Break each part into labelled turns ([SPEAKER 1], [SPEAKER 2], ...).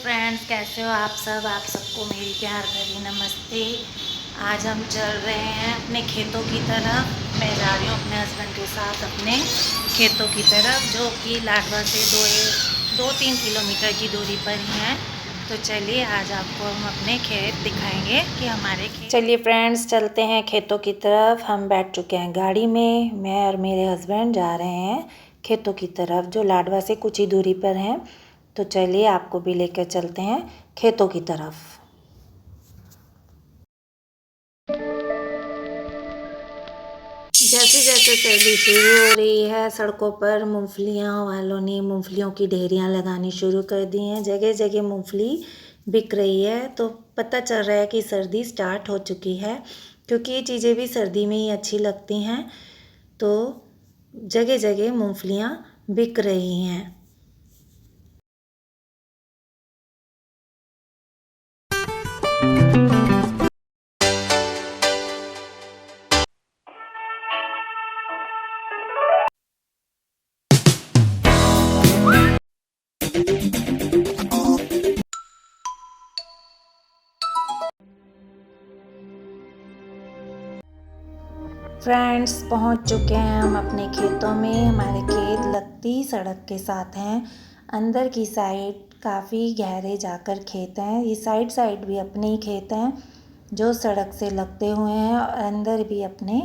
[SPEAKER 1] Friends, कैसे हो आप सब। आप सबको मेरी प्यार भरी नमस्ते। आज हम चल रहे हैं अपने खेतों की तरफ। मैं जा रही हूँ अपने हस्बैंड के साथ अपने खेतों की तरफ, जो कि लाडवा से 2-3 किलोमीटर की दूरी पर ही हैं। तो चलिए आज आपको हम अपने खेत दिखाएंगे कि हमारे खेत। चलिए फ्रेंड्स, चलते हैं खेतों की तरफ। हम बैठ चुके हैं गाड़ी में। मैं और मेरे हस्बैंड जा रहे हैं खेतों की तरफ, जो लाडवा से कुछ ही दूरी पर हैं। तो चलिए आपको भी लेकर चलते हैं खेतों की तरफ। जैसे जैसे सर्दी शुरू हो रही है, सड़कों पर मूंगफलियां वालों ने मूंगफलियों की ढेरियां लगानी शुरू कर दी हैं। जगह जगह मूंगफली बिक रही है, तो पता चल रहा है कि सर्दी स्टार्ट हो चुकी है, क्योंकि ये चीज़ें भी सर्दी में ही अच्छी लगती हैं। तो जगह जगह मूंगफलियां बिक रही हैं। फ्रेंड्स, पहुंच चुके हैं हम अपने खेतों में। हमारे खेत लगती सड़क के साथ हैं। अंदर की साइड काफ़ी गहरे जाकर खेत हैं। ये साइड साइड भी अपने ही खेत हैं, जो सड़क से लगते हुए हैं, और अंदर भी अपने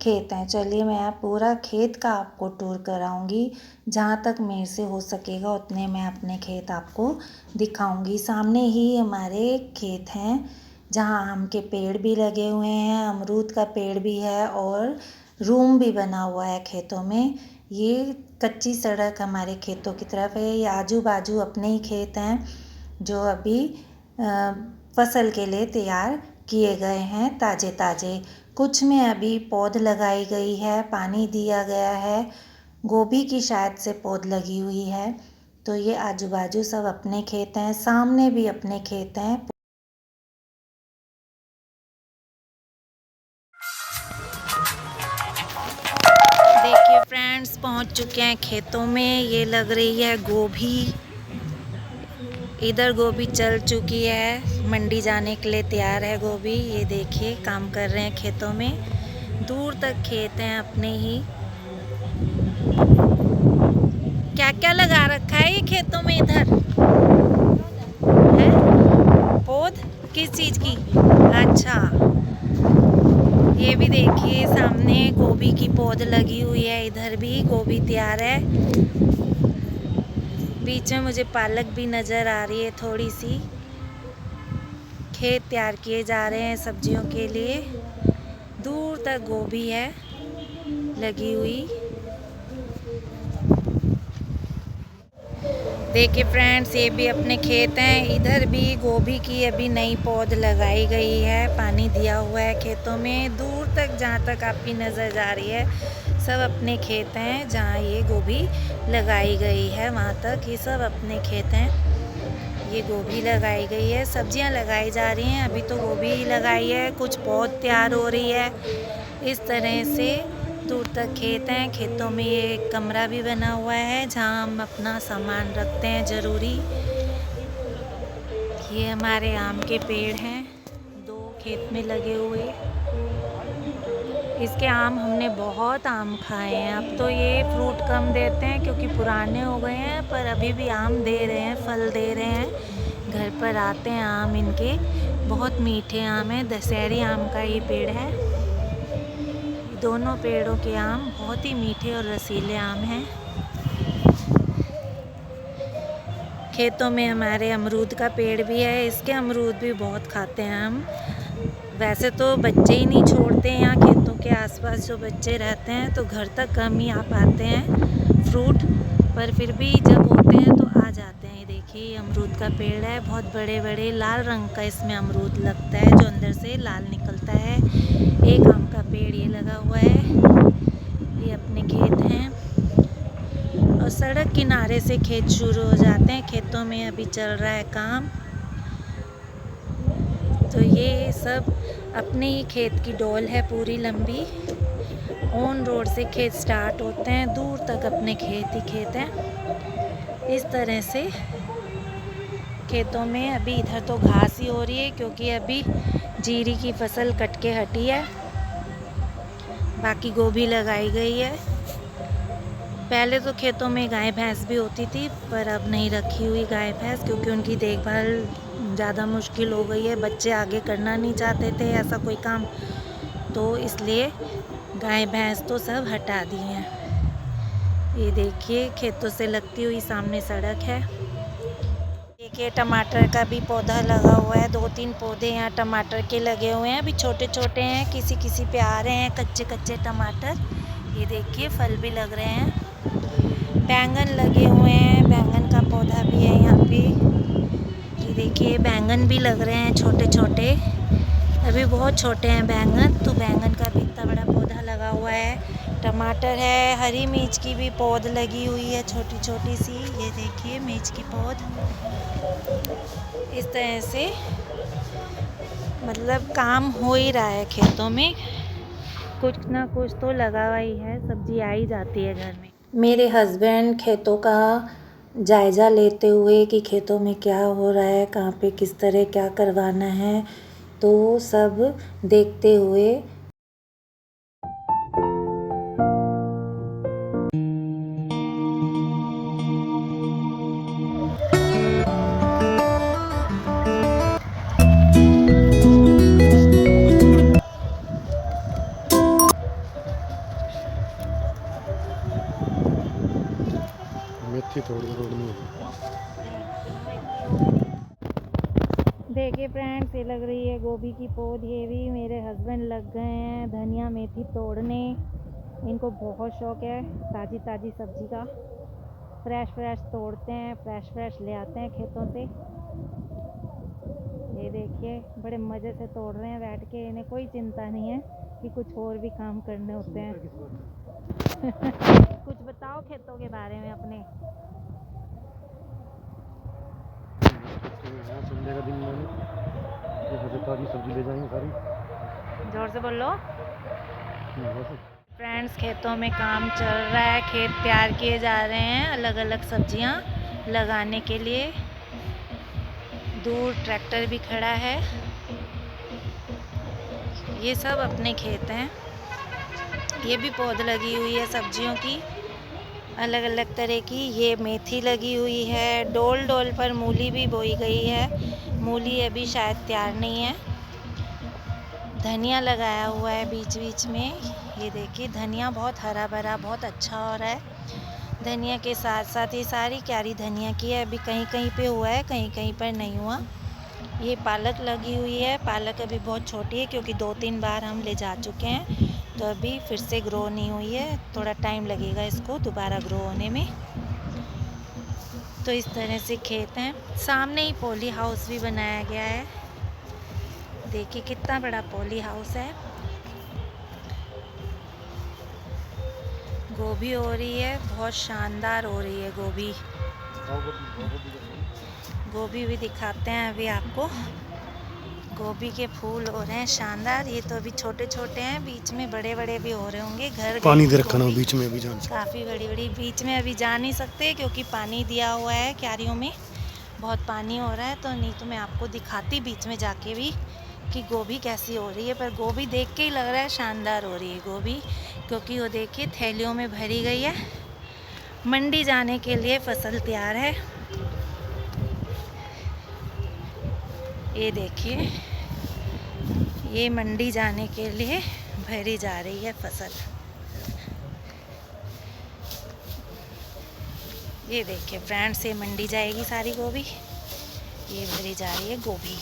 [SPEAKER 1] खेत हैं। चलिए मैं पूरा खेत का आपको टूर कराऊंगी। जहाँ तक मेरे से हो सकेगा उतने मैं अपने खेत आपको दिखाऊंगी। सामने ही हमारे खेत हैं, जहाँ आम के पेड़ भी लगे हुए हैं, अमरूद का पेड़ भी है, और रूम भी बना हुआ है खेतों में। ये कच्ची सड़क हमारे खेतों की तरफ है। ये आजू बाजू अपने ही खेत हैं, जो अभी फसल के लिए तैयार किए गए हैं, ताज़े ताज़े। कुछ में अभी पौध लगाई गई है, पानी दिया गया है। गोभी की शायद से पौध लगी हुई है। तो ये आजू बाजू सब अपने खेत हैं। सामने भी अपने खेत हैं। देखिए फ्रेंड्स, पहुंच चुके हैं खेतों में। ये लग रही है गोभी। इधर गोभी चल चुकी है, मंडी जाने के लिए तैयार है गोभी। ये देखिए काम कर रहे हैं खेतों में। दूर तक खेत हैं अपने ही। क्या क्या लगा रखा है ये खेतों में इधर है? पौध किस चीज़ की? अच्छा, ये भी देखिए सामने गोभी की पौध लगी हुई है। इधर भी गोभी तैयार है। बीच में मुझे पालक भी नज़र आ रही है थोड़ी सी। खेत तैयार किए जा रहे हैं सब्जियों के लिए। दूर तक गोभी है लगी हुई। देखिए फ्रेंड्स, ये भी अपने खेत हैं। इधर भी गोभी की अभी नई पौध लगाई गई है, पानी दिया हुआ है खेतों में। दूर तक जहाँ तक आपकी नज़र जा रही है, सब अपने खेत हैं। जहाँ ये गोभी लगाई गई है वहाँ तक ये सब अपने खेत हैं। ये गोभी लगाई गई है, सब्जियां लगाई जा रही हैं। अभी तो गोभी लगाई है, कुछ पौध तैयार हो रही है। इस तरह से दूर तक खेत हैं। खेतों में ये एक कमरा भी बना हुआ है, जहाँ हम अपना सामान रखते हैं ज़रूरी। ये हमारे आम के पेड़ हैं, 2 खेत में लगे हुए। इसके आम हमने बहुत आम खाए हैं। अब तो ये फ्रूट कम देते हैं क्योंकि पुराने हो गए हैं, पर अभी भी आम दे रहे हैं, फल दे रहे हैं। घर पर आते हैं आम इनके। बहुत मीठे आम हैं। दशहरी आम का ये पेड़ है। दोनों पेड़ों के आम बहुत ही मीठे और रसीले आम हैं। खेतों में हमारे अमरूद का पेड़ भी है। इसके अमरूद भी बहुत खाते हैं हम। वैसे तो बच्चे ही नहीं छोड़ते हैं यहाँ खेतों के आसपास। जो बच्चे रहते हैं तो घर तक कम ही आ पाते हैं फ्रूट, पर फिर भी जब होते हैं तो आ जाते हैं। ये देखिए, ये अमरूद का पेड़ है। बहुत बड़े बड़े लाल रंग का इसमें अमरूद लगता है, जो अंदर से लाल निकलता है। एक आम का पेड़ ये लगा हुआ है। ये अपने खेत हैं, और सड़क किनारे से खेत शुरू हो जाते हैं। खेतों में अभी चल रहा है काम। तो ये सब अपने ही खेत की डोल है पूरी लंबी। ऑन रोड से खेत स्टार्ट होते हैं, दूर तक अपने खेत ही खेत हैं। इस तरह से खेतों में। अभी इधर तो घास ही हो रही है क्योंकि अभी जीरी की फसल कट के हटी है। बाकी गोभी लगाई गई है। पहले तो खेतों में गाय भैंस भी होती थी, पर अब नहीं रखी हुई गाय भैंस क्योंकि उनकी देखभाल ज़्यादा मुश्किल हो गई है। बच्चे आगे करना नहीं चाहते थे ऐसा कोई काम, तो इसलिए गाय भैंस तो सब हटा दी हैं। ये देखिए खेतों से लगती हुई सामने सड़क है। देखिए टमाटर का भी पौधा लगा हुआ है। 2-3 पौधे यहाँ टमाटर के लगे हुए हैं। अभी छोटे छोटे हैं, किसी किसी पे आ रहे हैं कच्चे कच्चे टमाटर। ये देखिए फल भी लग रहे हैं। बैंगन लगे हुए हैं, बैंगन का पौधा भी है यहाँ पे। ये देखिए बैंगन भी लग रहे हैं छोटे छोटे। अभी बहुत छोटे हैं बैंगन, तो बैंगन का भी इतना बड़ा पौधा लगा हुआ है। टमाटर है, हरी मिर्च की भी पौध लगी हुई है छोटी छोटी सी। ये देखिए मिर्च की पौध। इस तरह से मतलब काम हो ही रहा है खेतों में। कुछ ना कुछ तो लगा हुआ ही है, सब्जी आ ही जाती है घर में। मेरे हस्बैंड खेतों का जायज़ा लेते हुए कि खेतों में क्या हो रहा है, कहाँ पे किस तरह क्या करवाना है, तो सब देखते हुए
[SPEAKER 2] मेथी थोड़ी तोड़नी है।
[SPEAKER 1] देखिए फ्रेंड्स, ये लग रही है गोभी की पौध। ये भी मेरे हस्बैंड लग गए हैं धनिया मेथी तोड़ने। इनको बहुत शौक है ताज़ी ताज़ी सब्जी का। फ्रेश फ्रेश तोड़ते हैं, फ्रेश फ्रेश ले आते हैं खेतों से। ये देखिए बड़े मज़े से तोड़ रहे हैं बैठ के। इन्हें कोई चिंता नहीं है कि कुछ और भी काम करने होते हैं। कुछ बताओ खेतों के बारे में अपने।
[SPEAKER 2] संडे का दिन में ताज़ी सब्जी ले जाएंगे सारी।
[SPEAKER 1] जोर से बोलो। फ्रेंड्स, खेतों में काम चल रहा है। खेत तैयार किए जा रहे हैं अलग अलग सब्जियां लगाने के लिए। दूर ट्रैक्टर भी खड़ा है। ये सब अपने खेत हैं। ये भी पौध लगी हुई है सब्जियों की अलग अलग तरह की। ये मेथी लगी हुई है। डोल डोल पर मूली भी बोई गई है। मूली अभी शायद तैयार नहीं है। धनिया लगाया हुआ है बीच बीच में। ये देखिए धनिया बहुत हरा भरा बहुत अच्छा हो रहा है। धनिया के साथ साथ ये सारी क्यारी धनिया की है। अभी कहीं कहीं पे हुआ है, कहीं कहीं पर नहीं हुआ। ये पालक लगी हुई है। पालक अभी बहुत छोटी है क्योंकि 2-3 बार हम ले जा चुके हैं, तो अभी फिर से ग्रो नहीं हुई है। थोड़ा टाइम लगेगा इसको दोबारा ग्रो होने में। तो इस तरह से खेत हैं। सामने ही पॉली हाउस भी बनाया गया है। देखिए कितना बड़ा पॉली हाउस है। गोभी हो रही है, बहुत शानदार हो रही है गोभी। गोभी भी दिखाते हैं अभी आपको। गोभी के फूल हो रहे हैं शानदार। ये तो अभी छोटे छोटे हैं, बीच में बड़े बड़े भी हो रहे होंगे। घर
[SPEAKER 2] पानी दे रखा ना बीच में भी जान
[SPEAKER 1] काफ़ी बड़ी बड़ी। बीच में अभी जा नहीं सकते क्योंकि पानी दिया हुआ है क्यारियों में, बहुत पानी हो रहा है। तो नहीं तो मैं आपको दिखाती बीच में जाके भी कि गोभी कैसी हो रही है। पर गोभी देख के ही लग रहा है शानदार हो रही है गोभी, क्योंकि वो देखिए थैलियों में भरी गई है। मंडी जाने के लिए फसल तैयार है। ये देखिए ये मंडी जाने के लिए भरी जा रही है फसल। ये देखिए फ्रेंड्स, ये मंडी जाएगी सारी गोभी। ये भरी जा रही है गोभी।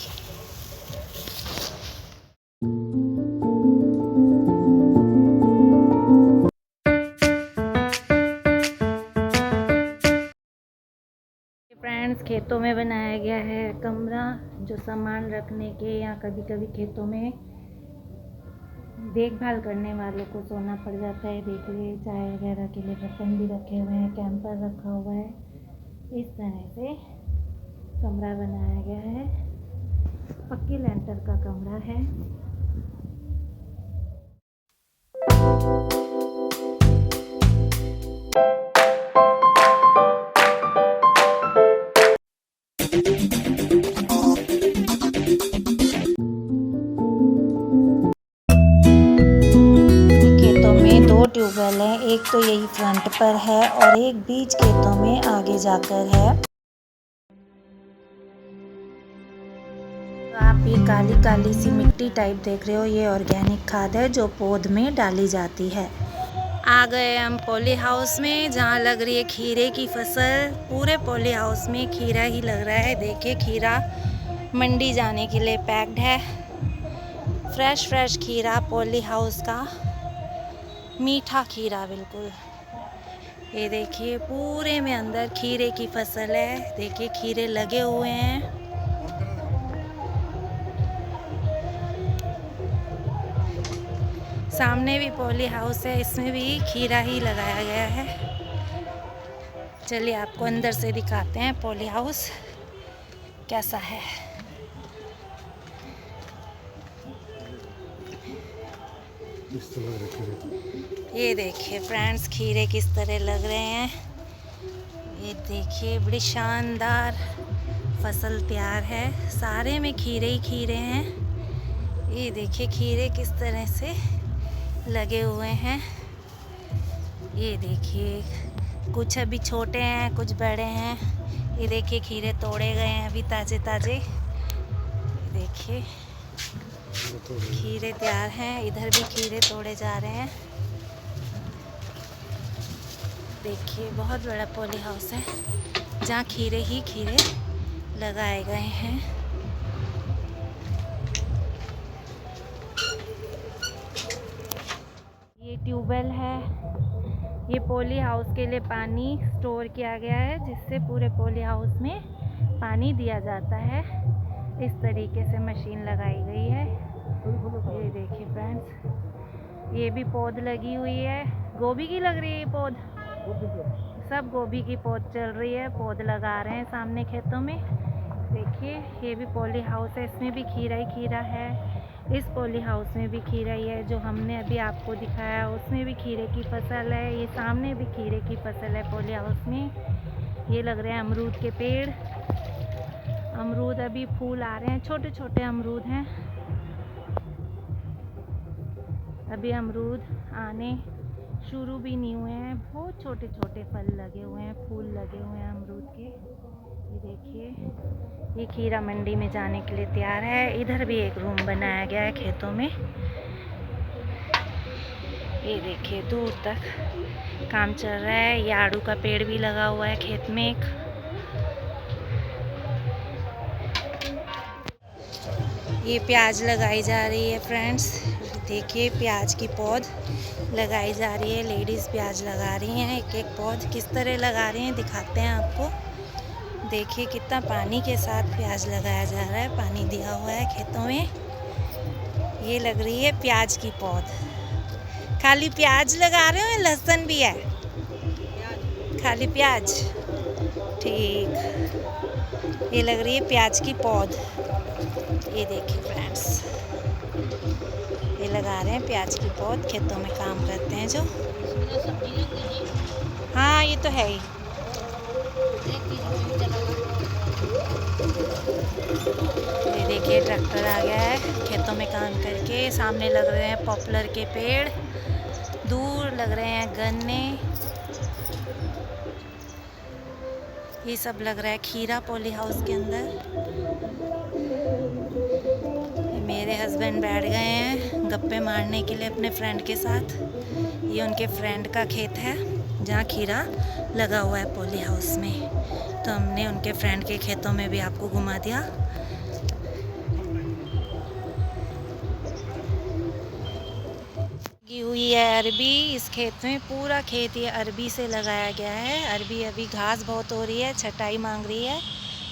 [SPEAKER 1] फ्रेंड्स, खेतों में बनाया गया है कमरा, जो सामान रखने के या कभी कभी खेतों में देखभाल करने वालों को सोना पड़ जाता है। देखिए चाय वगैरह के लिए बर्तन भी रखे हुए हैं, कैंपर रखा हुआ है। इस तरह से कमरा बनाया गया है। पक्की लेंटर का कमरा है। एक तो यही फ्रंट पर है और एक बीच खेतों में आगे जाकर है। तो आप ये काली काली सी मिट्टी टाइप देख रहे हो, ये ऑर्गेनिक खाद है जो पौध में डाली जाती है। आ गए हम पॉली हाउस में, जहाँ लग रही है खीरे की फसल। पूरे पॉली हाउस में खीरा ही लग रहा है। देखिए खीरा मंडी जाने के लिए पैक्ड है। फ्रेश फ्रेश खीरा पॉली हाउस का, मीठा खीरा बिल्कुल। ये देखिए पूरे में अंदर खीरे की फसल है। देखिए खीरे लगे हुए हैं। सामने भी पॉली हाउस है, इसमें भी खीरा ही लगाया गया है। चलिए आपको अंदर से दिखाते हैं पॉली हाउस कैसा है। ये देखिए फ्रेंड्स खीरे किस तरह लग रहे हैं। ये देखिए बड़ी शानदार फसल तैयार है। सारे में खीरे ही खीरे हैं। ये देखिए खीरे किस तरह से लगे हुए हैं। ये देखिए कुछ अभी छोटे हैं, कुछ बड़े हैं। ये देखिए खीरे तोड़े गए हैं अभी ताज़े ताज़े। देखिए खीरे तैयार हैं। इधर भी खीरे तोड़े जा रहे हैं। देखिए बहुत बड़ा पॉली हाउस है जहाँ खीरे ही खीरे लगाए गए हैं। ये ट्यूबवेल है। ये पॉली हाउस के लिए पानी स्टोर किया गया है, जिससे पूरे पॉली हाउस में पानी दिया जाता है। इस तरीके से मशीन लगाई गई है। ये देखिए फ्रेंड्स, ये भी पौध लगी हुई है। गोभी की लग रही है ये पौध, सब गोभी की पौध चल रही है। पौध लगा रहे हैं सामने खेतों में। देखिए ये भी पॉली हाउस है, इसमें भी खीरा ही खीरा है। इस पॉली हाउस में भी खीरा ही है। जो हमने अभी आपको दिखाया उसमें भी खीरे की फसल है। ये सामने भी खीरे की फसल है पॉली हाउस में। ये लग रहे हैं अमरूद के पेड़। अमरूद अभी फूल आ रहे हैं, छोटे छोटे अमरूद हैं। अभी अमरूद आने शुरू भी नहीं हुए हैं। बहुत छोटे छोटे फल लगे हुए हैं, फूल लगे हुए हैं अमरूद के। ये देखिए ये खीरा मंडी में जाने के लिए तैयार है। इधर भी एक रूम बनाया गया है खेतों में। ये देखिए दूर तक काम चल रहा है। ये आड़ू का पेड़ भी लगा हुआ है खेत में एक। ये प्याज लगाई जा रही है फ्रेंड्स। देखिए प्याज की पौध लगाई जा रही है। लेडीज़ प्याज लगा रही हैं। एक एक पौध किस तरह लगा रही हैं दिखाते हैं आपको। देखिए कितना पानी के साथ प्याज लगाया जा रहा है। पानी दिया हुआ है खेतों में। ये लग रही है प्याज की पौध। खाली प्याज लगा रहे हो या लहसुन भी है? खाली प्याज, ठीक। ये लग रही है प्याज की पौध। ये देखिए फ्रेंड्स, ये लगा रहे हैं प्याज की पौध। खेतों में काम करते हैं जो। हाँ ये तो है ही। ये देखिए ट्रैक्टर आ गया है खेतों में काम करके। सामने लग रहे हैं पॉपुलर के पेड़, दूर लग रहे हैं गन्ने। ये सब लग रहा है खीरा पॉली हाउस के अंदर। मेरे हस्बैंड बैठ गए हैं गप्पे मारने के लिए अपने फ्रेंड के साथ। ये उनके फ्रेंड का खेत है जहाँ खीरा लगा हुआ है पॉली हाउस में। तो हमने उनके फ्रेंड के खेतों में भी आपको घुमा दिया। लगी हुई है अरबी इस खेत में। पूरा खेत ये अरबी से लगाया गया है। अरबी अभी घास बहुत हो रही है, छटाई मांग रही है।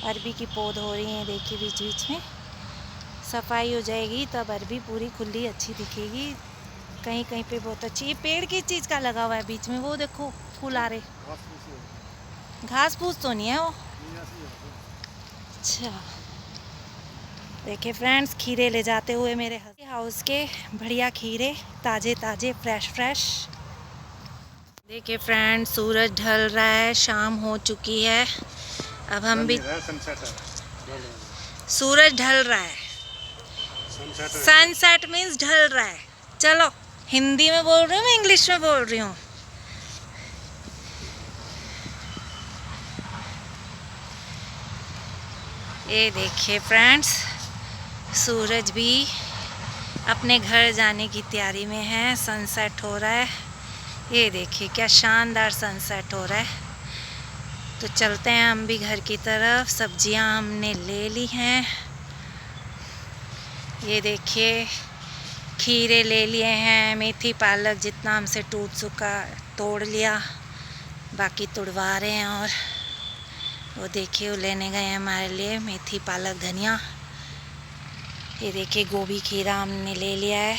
[SPEAKER 1] अरबी की पौध हो रही है। देखिए बीच बीच में सफाई हो जाएगी तब अरबी पूरी खुली अच्छी दिखेगी। कहीं कहीं पे बहुत अच्छी। ये पेड़ किस चीज़ का लगा हुआ है बीच में? वो देखो फूल आ रहे। घास फूस तो नहीं है वो? अच्छा देखिए फ्रेंड्स, खीरे ले जाते हुए मेरे हाउस के बढ़िया खीरे, ताज़े ताज़े फ्रेश फ्रेश। देखिए फ्रेंड्स, सूरज ढल रहा है, शाम हो चुकी है। अब हम भी, सूरज ढल रहा है। सनसेट मीन्स ढल रहा है। चलो हिंदी में बोल रही हूँ मैं इंग्लिश में बोल रही हूँ? ये देखिए फ्रेंड्स, सूरज भी अपने घर जाने की तैयारी में है। सनसेट हो रहा है। ये देखिए क्या शानदार सनसेट हो रहा है। तो चलते हैं हम भी घर की तरफ। सब्जियां हमने ले ली हैं। ये देखिए खीरे ले लिए हैं, मेथी पालक जितना हमसे टूट चुका तोड़ लिया, बाकी तुड़वा रहे हैं। और वो देखिए वो लेने गए हैं हमारे लिए मेथी पालक धनिया। ये देखिए गोभी खीरा हमने ले लिया है,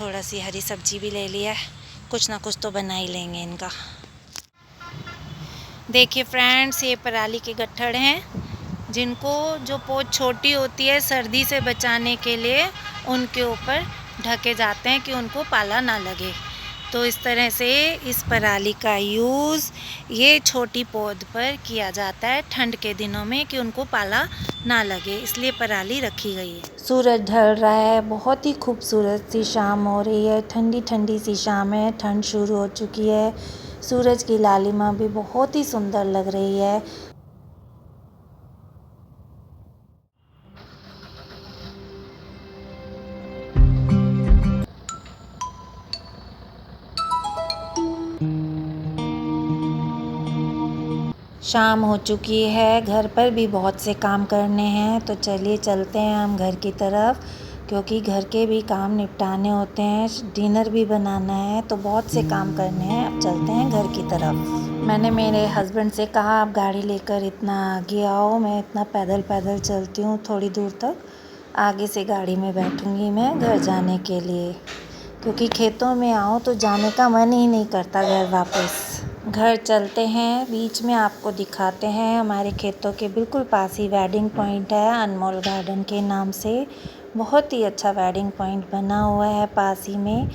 [SPEAKER 1] थोड़ा सी हरी सब्जी भी ले लिया है। कुछ ना कुछ तो बना ही लेंगे इनका। देखिए फ्रेंड्स, ये पराली के गट्ठड़ हैं, जिनको जो पोच छोटी होती है सर्दी से बचाने के लिए उनके ऊपर ढके जाते हैं कि उनको पाला ना लगे। तो इस तरह से इस पराली का यूज़ ये छोटी पौध पर किया जाता है ठंड के दिनों में कि उनको पाला ना लगे, इसलिए पराली रखी गई है। सूरज ढल रहा है, बहुत ही खूबसूरत सी शाम हो रही है। ठंडी ठंडी सी शाम है, ठंड शुरू हो चुकी है। सूरज की लालिमा भी बहुत ही सुंदर लग रही है। शाम हो चुकी है, घर पर भी बहुत से काम करने हैं। तो चलिए चलते हैं हम घर की तरफ, क्योंकि घर के भी काम निपटाने होते हैं, डिनर भी बनाना है, तो बहुत से काम करने हैं। अब चलते हैं घर की तरफ। मैंने मेरे हस्बैंड से कहा आप गाड़ी लेकर इतना आगे आओ, मैं इतना पैदल पैदल चलती हूँ थोड़ी दूर तक, आगे से गाड़ी में बैठूँगी मैं घर जाने के लिए, क्योंकि खेतों में आओ तो जाने का मन ही नहीं करता घर वापस। घर चलते हैं, बीच में आपको दिखाते हैं हमारे खेतों के बिल्कुल पास ही वेडिंग पॉइंट है, अनमोल गार्डन के नाम से। बहुत ही अच्छा वेडिंग पॉइंट बना हुआ है पास ही में,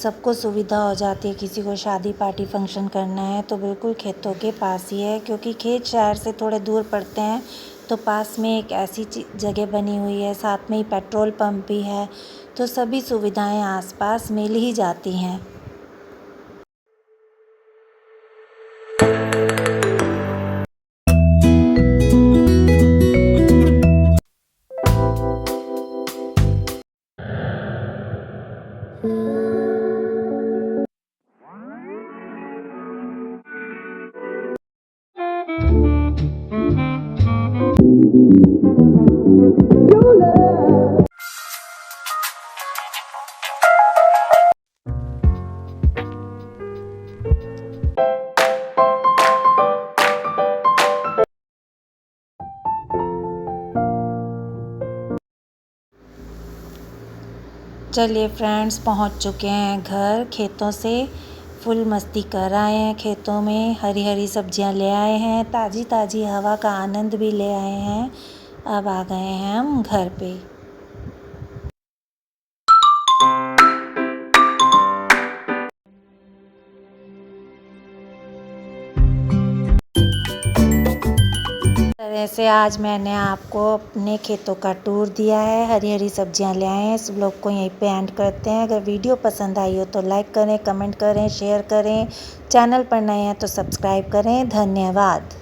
[SPEAKER 1] सबको सुविधा हो जाती है। किसी को शादी पार्टी फंक्शन करना है तो बिल्कुल खेतों के पास ही है, क्योंकि खेत शहर से थोड़े दूर पड़ते हैं। तो पास में एक ऐसी जगह बनी हुई है, साथ में ही पेट्रोल पंप भी है, तो सभी सुविधाएं आसपास मिल ही जाती हैं। चलिए फ्रेंड्स, पहुंच चुके हैं घर। खेतों से फुल मस्ती कर आए हैं, खेतों में हरी हरी सब्जियां ले आए हैं, ताज़ी ताज़ी हवा का आनंद भी ले आए हैं। अब आ गए हैं हम घर पे। तरह से आज मैंने आपको अपने खेतों का टूर दिया है, हरी हरी सब्जियां ले आए हैं। इस ब्लॉग को यहीं पे एंड करते हैं। अगर वीडियो पसंद आई हो तो लाइक करें, कमेंट करें, शेयर करें। चैनल पर नए हैं तो सब्सक्राइब करें। धन्यवाद।